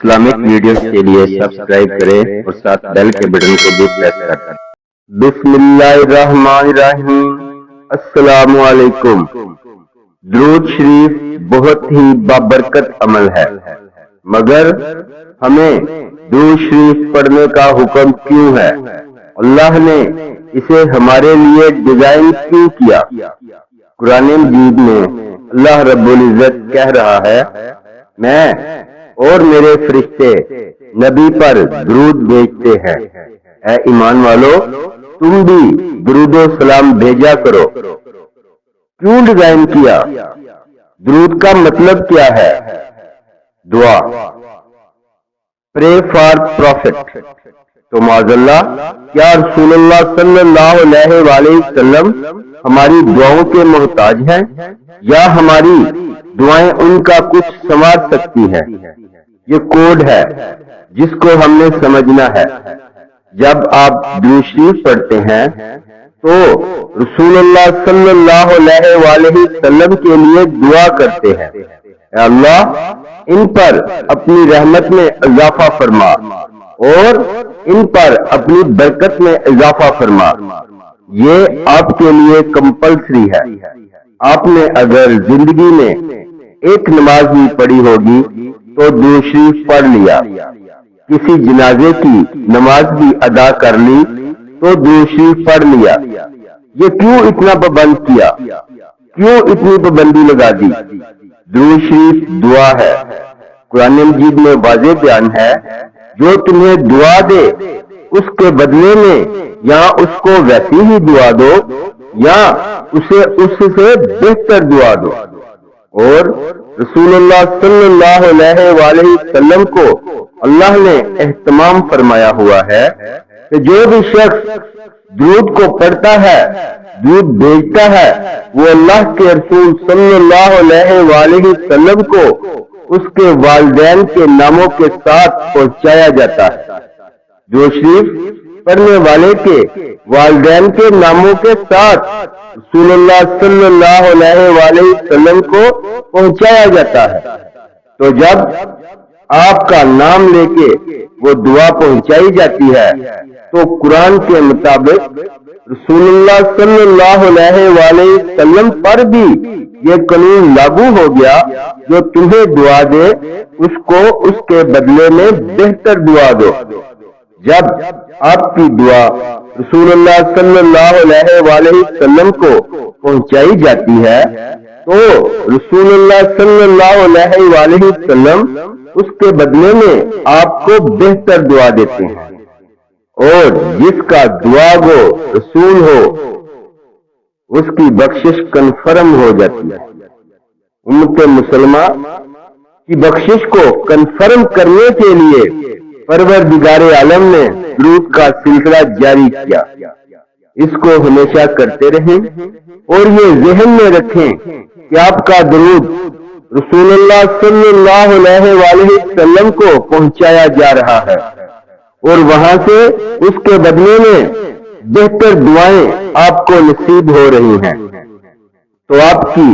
Islamic videos کے لیے subscribe کریں اور ساتھ بیل کے بٹن کو بھی پریس کریں۔ بسم اللہ الرحمن الرحیم۔ السلام علیکم۔ درود شریف بہت ہی بابرکت عمل ہے، مگر ہمیں درود شریف پڑھنے کا حکم کیوں ہے؟ اللہ نے اسے ہمارے لیے ڈیزائن کیوں کیا؟ قرآن مجید میں اللہ رب العزت کہہ رہا ہے، میں اور میرے فرشتے نبی پر درود بھیجتے ہیں، اے ایمان والو تم بھی درود و سلام بھیجا کرو۔ کیوں ڈیزائن کیا؟ درود کا مطلب کیا ہے؟ دعا، پرے فار پروفٹ۔ تو معاذ اللہ، کیا رسول اللہ صلی اللہ علیہ وآلہ وسلم ہماری دعاؤں کے محتاج ہیں، یا ہماری دعائیں ان کا کچھ سنوار سکتی ہیں؟ یہ کوڈ ہے جس کو ہم نے سمجھنا ہے۔ جب آپ درود شریف پڑھتے ہیں تو رسول اللہ صلی اللہ علیہ وآلہ وسلم کے لیے دعا کرتے ہیں، اے اللہ ان پر اپنی رحمت میں اضافہ فرما اور ان پر اپنی برکت میں اضافہ فرما۔ یہ آپ کے لیے کمپلسری ہے۔ آپ نے اگر زندگی میں ایک نماز بھی پڑھی ہوگی تو درود شریف پڑھ لیا، کسی جنازے کی نماز بھی ادا کر لی تو درود شریف پڑھ لیا۔ یہ کیوں اتنا پابند کیا؟ کیوں اتنی پابندی لگا دی؟ درود شریف دعا ہے۔ قرآن مجید میں واضح بیان ہے، جو تمہیں دعا دے اس کے بدلے میں یا اس کو ویسی ہی دعا دو یا اسے اس سے بہتر دعا دو۔ اور رسول اللہ صلی اللہ علیہ وآلہ وسلم کو اللہ نے اہتمام فرمایا ہوا ہے کہ جو بھی شخص درود کو پڑھتا ہے، درود بھیجتا ہے، وہ اللہ کے رسول صلی اللہ علیہ وآلہ وسلم کو اس کے والدین کے ناموں کے ساتھ پہنچایا جاتا ہے۔ درود شریف پڑھنے والے کے والدین کے ناموں کے ساتھ رسول اللہ صلی اللہ علیہ وآلہ وسلم کو پہنچایا جاتا ہے۔ تو جب آپ کا نام لے کے وہ دعا پہنچائی جاتی ہے تو قرآن کے مطابق رسول اللہ صلی اللہ علیہ وآلہ وسلم پر بھی یہ قانون لاگو ہو گیا، جو تمہیں دعا دے اس کو اس کے بدلے میں بہتر دعا دو۔ جب آپ کی دعا رسول اللہ صلی اللہ علیہ وآلہ وسلم کو پہنچائی جاتی ہے تو رسول اللہ صلی اللہ علیہ وآلہ وسلم اس کے بدلے میں آپ کو بہتر دعا دیتے ہیں، اور جس کا دعا گو رسول ہو اس کی بخشش کنفرم ہو جاتی ہے۔ امت مسلمہ کی بخشش کو کنفرم کرنے کے لیے پروردگار عالم نے درود کا سلسلہ جاری کیا۔ اس کو ہمیشہ کرتے رہیں اور یہ ذہن میں رکھیں کہ آپ کا درود رسول اللہ صلی اللہ علیہ وآلہ وسلم کو پہنچایا جا رہا ہے، اور وہاں سے اس کے بدلے میں بہتر دعائیں آپ کو نصیب ہو رہی ہیں۔ تو آپ کی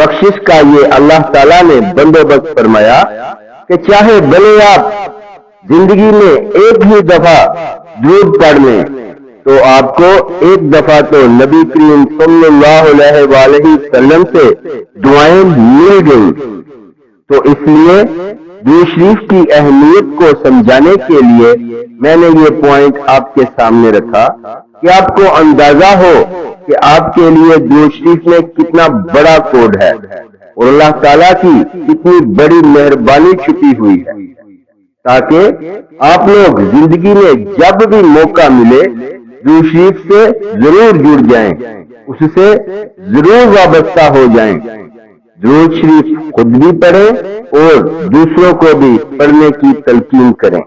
بخشش کا یہ اللہ تعالیٰ نے بندوبست فرمایا کہ چاہے بھلے آپ زندگی میں ایک ہی دفعہ درود پڑھ لیں تو آپ کو ایک دفعہ تو نبی کریم صلی اللہ علیہ وآلہ وسلم سے دعائیں مل گئی۔ تو اس لیے درود شریف کی اہمیت کو سمجھانے کے لیے میں نے یہ پوائنٹ آپ کے سامنے رکھا کہ آپ کو اندازہ ہو کہ آپ کے لیے درود شریف میں کتنا بڑا کوڈ ہے اور اللہ تعالیٰ کی کتنی بڑی مہربانی چھپی ہوئی ہے، تاکہ آپ لوگ زندگی میں جب بھی موقع ملے درود شریف سے ضرور جڑ جائیں، اس سے ضرور وابستہ ہو جائیں۔ درود شریف خود بھی پڑھیں اور دوسروں کو بھی پڑھنے کی تلقین کریں۔